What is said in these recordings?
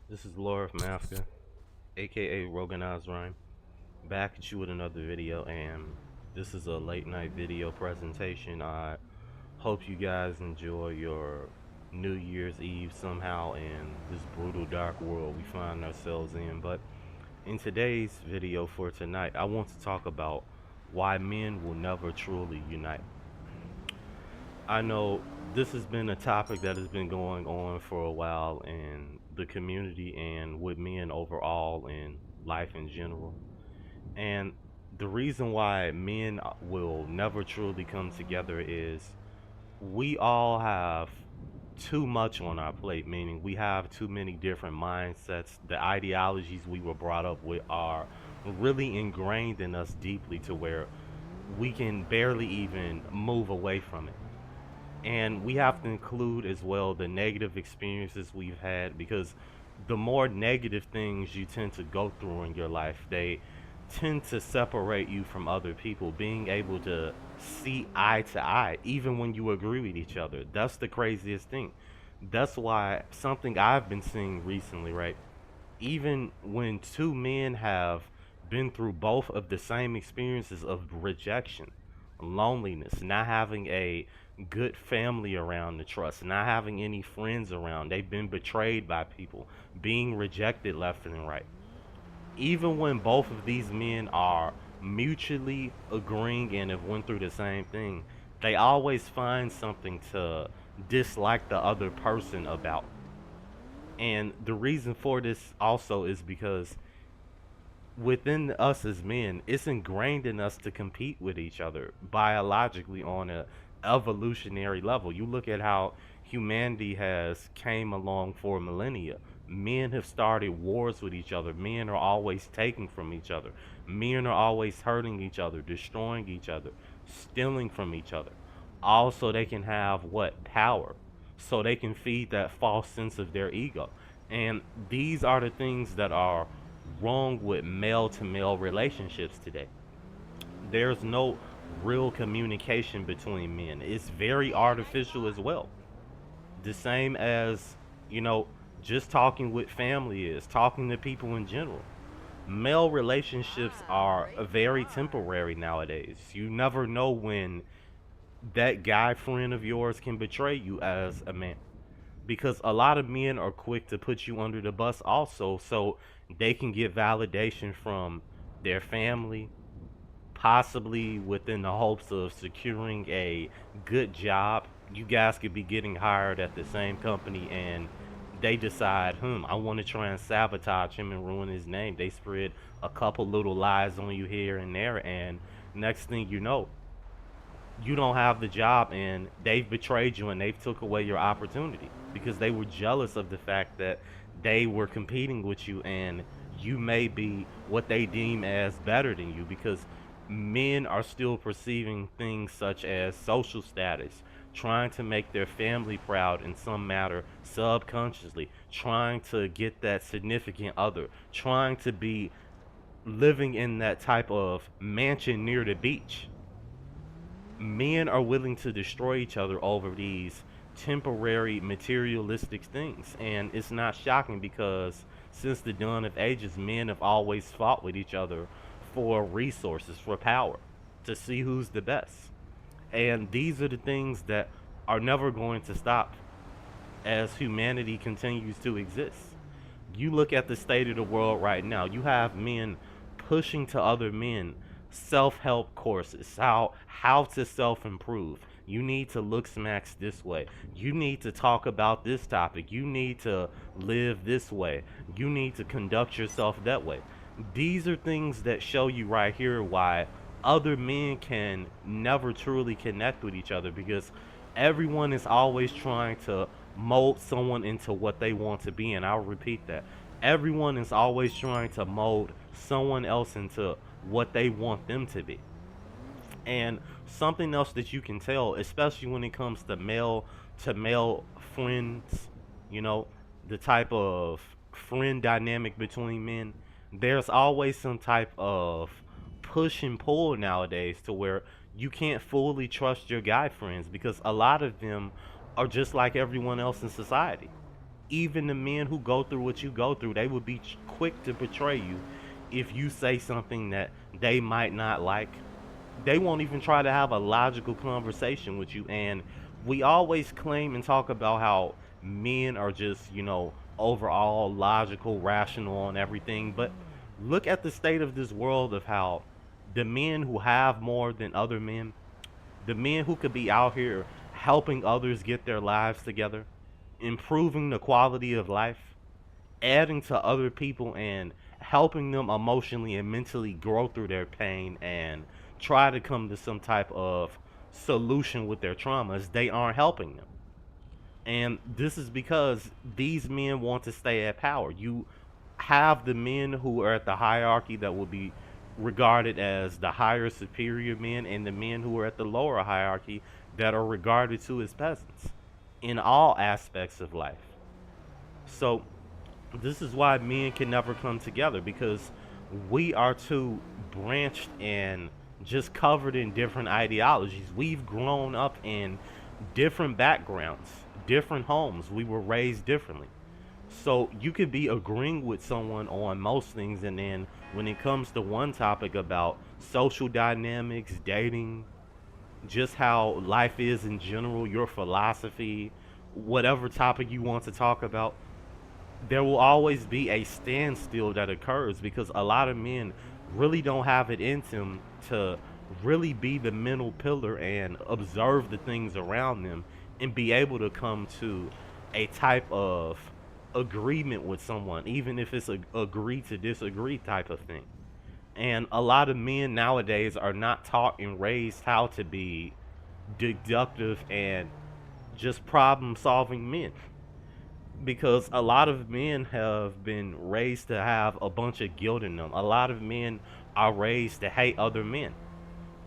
This is Laura from Africa, aka Roganized Rhyme, back at you with another video, and this is a late night video presentation. I hope you guys enjoy your New Year's Eve somehow in this brutal dark world we find ourselves in. But in today's video for tonight, I want to talk about why men will never truly unite. I know this has been a topic that has been going on for a while in the community and with men overall in life in general. And the reason why men will never truly come together is we all have too much on our plate, meaning we have too many different mindsets. The ideologies we were brought up with are really ingrained in us deeply to where we can barely even move away from it. And we have to include as well the negative experiences we've had, because the more negative things you tend to go through in your life, they tend to separate you from other people. Being able to see eye to eye even when you agree with each other, that's the craziest thing. That's why something I've been seeing recently, right? Even when two men have been through both of the same experiences of rejection, loneliness, not having a good family around to trust, not having any friends around, they've been betrayed by people, being rejected left and right. Even when both of these men are mutually agreeing and have went through the same thing, they always find something to dislike the other person about. And the reason for this also is because within us as men, it's ingrained in us to compete with each other biologically on a evolutionary level. You look at how humanity has came along for millennia. Men have started wars with each other. Men are always taking from each other. Men are always hurting each other, destroying each other, stealing from each other. Also, they can have what? Power. So they can feed that false sense of their ego. And these are the things that are wrong with male to male relationships today. There's no real communication between men. It's very artificial as well. The same as, you know, just talking with family is, talking to people in general. Male relationships are very temporary nowadays. You never know when that guy friend of yours can betray you as a man, because a lot of men are quick to put you under the bus also, so they can get validation from their family, possibly within the hopes of securing a good job. You guys could be getting hired at the same company, and they decide, I want to try and sabotage him and ruin his name. They spread a couple little lies on you here and there, and next thing you know, you don't have the job and they've betrayed you and they've took away your opportunity because they were jealous of the fact that they were competing with you and you may be what they deem as better than you, because men are still perceiving things such as social status, trying to make their family proud in some matter subconsciously, trying to get that significant other, trying to be living in that type of mansion near the beach. Men are willing to destroy each other over these temporary materialistic things. And it's not shocking, because since the dawn of ages, men have always fought with each other for resources, for power, to see who's the best. And these are the things that are never going to stop as humanity continues to exist. You look at the state of the world right now, you have men pushing to other men self-help courses, how to self-improve. You need to look smacks this way. You need to talk about this topic. You need to live this way. You need to conduct yourself that way. These are things that show you right here why other men can never truly connect with each other, because everyone is always trying to mold someone into what they want to be. And I'll repeat that. Everyone is always trying to mold someone else into what they want them to be. And something else that you can tell, especially when it comes to male friends, you know, the type of friend dynamic between men, there's always some type of push and pull nowadays to where you can't fully trust your guy friends, because a lot of them are just like everyone else in society. Even the men who go through what you go through, they would be quick to betray you if you say something that they might not like. They won't even try to have a logical conversation with you. And we always claim and talk about how men are just, overall logical, rational, and everything. But look at the state of this world of how the men who have more than other men, the men who could be out here helping others get their lives together, improving the quality of life, adding to other people and helping them emotionally and mentally grow through their pain and try to come to some type of solution with their traumas, they aren't helping them. And this is because these men want to stay at power. You have the men who are at the hierarchy that will be regarded as the higher superior men, and the men who are at the lower hierarchy that are regarded to as peasants in all aspects of life. So this is why men can never come together, because we are too branched and just covered in different ideologies. We've grown up in different backgrounds, different homes. We were raised differently. So you could be agreeing with someone on most things, and then when it comes to one topic about social dynamics, dating, just how life is in general, your philosophy, whatever topic you want to talk about, there will always be a standstill that occurs because a lot of men really don't have it in them to really be the mental pillar and observe the things around them and be able to come to a type of agreement with someone, even if it's a agree to disagree type of thing. And a lot of men nowadays are not taught and raised how to be deductive and just problem solving men, because a lot of men have been raised to have a bunch of guilt in them. A lot of men are raised to hate other men.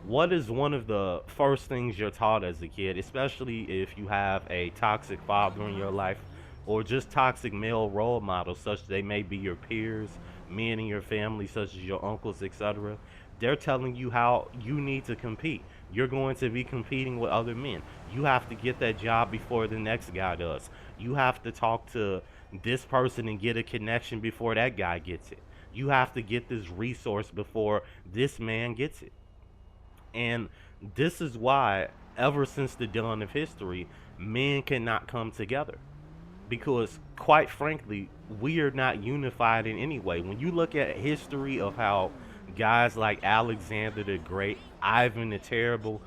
What is one of the first things you're taught as a kid, especially if you have a toxic father in your life or just toxic male role models, such they may be your peers, men in your family, such as your uncles, etc.? They're telling you how you need to compete. You're going to be competing with other men. You have to get that job before the next guy does. You have to talk to this person and get a connection before that guy gets it. You have to get this resource before this man gets it. And this is why, ever since the dawn of history, men cannot come together. Because, quite frankly, we are not unified in any way. When you look at history of how guys like Alexander the Great, Ivan the Terrible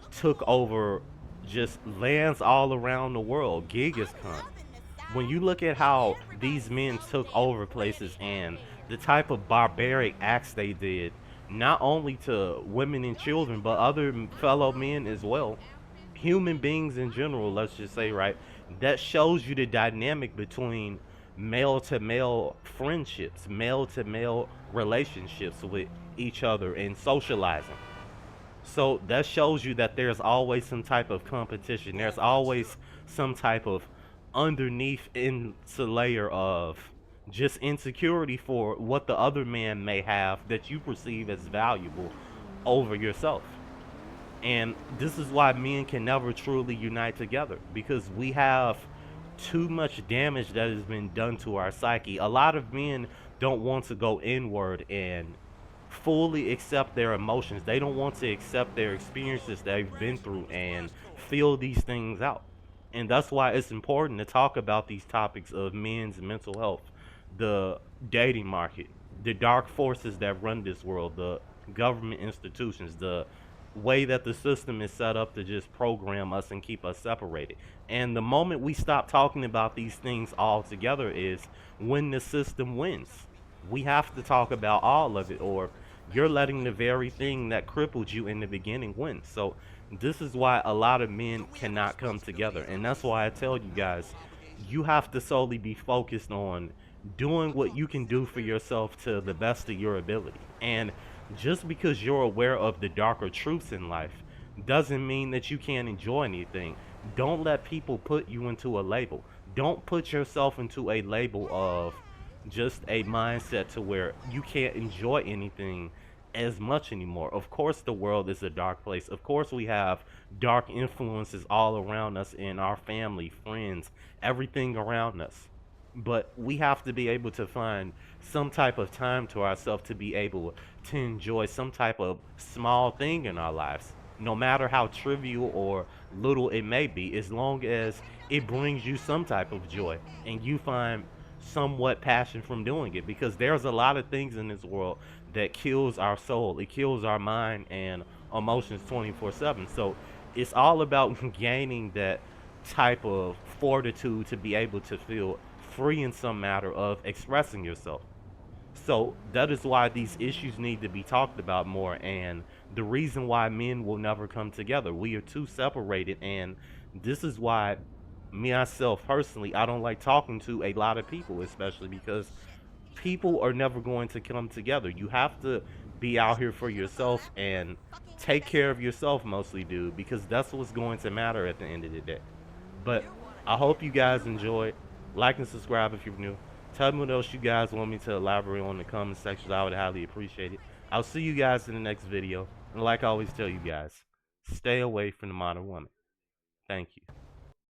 took over just lands all around the world, Genghis Khan. When you look at how these men took over places and the type of barbaric acts they did, not only to women and children, but other fellow men as well, human beings in general, let's just say, right? That shows you the dynamic between male to male friendships, male to male relationships with each other and socializing. So that shows you that there's always some type of competition. There's always some type of underneath layer of just insecurity for what the other man may have that you perceive as valuable over yourself. And this is why men can never truly unite together, because we have too much damage that has been done to our psyche. A lot of men don't want to go inward and fully accept their emotions. They don't want to accept their experiences they've been through and feel these things out. And that's why it's important to talk about these topics of men's mental health, the dating market, the dark forces that run this world, the government institutions, the way that the system is set up to just program us and keep us separated. And the moment we stop talking about these things altogether is when the system wins. We have to talk about all of it, or you're letting the very thing that crippled you in the beginning win. So this is why a lot of men cannot come together. And that's why I tell you guys, you have to solely be focused on doing what you can do for yourself to the best of your ability. And just because you're aware of the darker truths in life doesn't mean that you can't enjoy anything. Don't let people put you into a label. Don't put yourself into a label of just a mindset to where you can't enjoy anything as much anymore. Of course, the world is a dark place. Of course, we have dark influences all around us in our family, friends, everything around us. But we have to be able to find some type of time to ourselves to be able to enjoy some type of small thing in our lives, no matter how trivial or little it may be, as long as it brings you some type of joy and you find somewhat passion from doing it, because there's a lot of things in this world that kills our soul, it kills our mind and emotions 24/7. So it's all about gaining that type of fortitude to be able to feel free in some matter of expressing yourself. So that is why these issues need to be talked about more, and the reason why men will never come together. We are too separated, and this is why me myself personally, I don't like talking to a lot of people, especially because people are never going to come together. You have to be out here for yourself and take care of yourself mostly, dude, because that's what's going to matter at the end of the day. But I hope you guys enjoyed. Like and subscribe if you're new. Tell me what else you guys want me to elaborate on in the comment section. I would highly appreciate it. I'll see you guys in the next video. And like I always tell you guys, stay away from the modern woman. Thank you.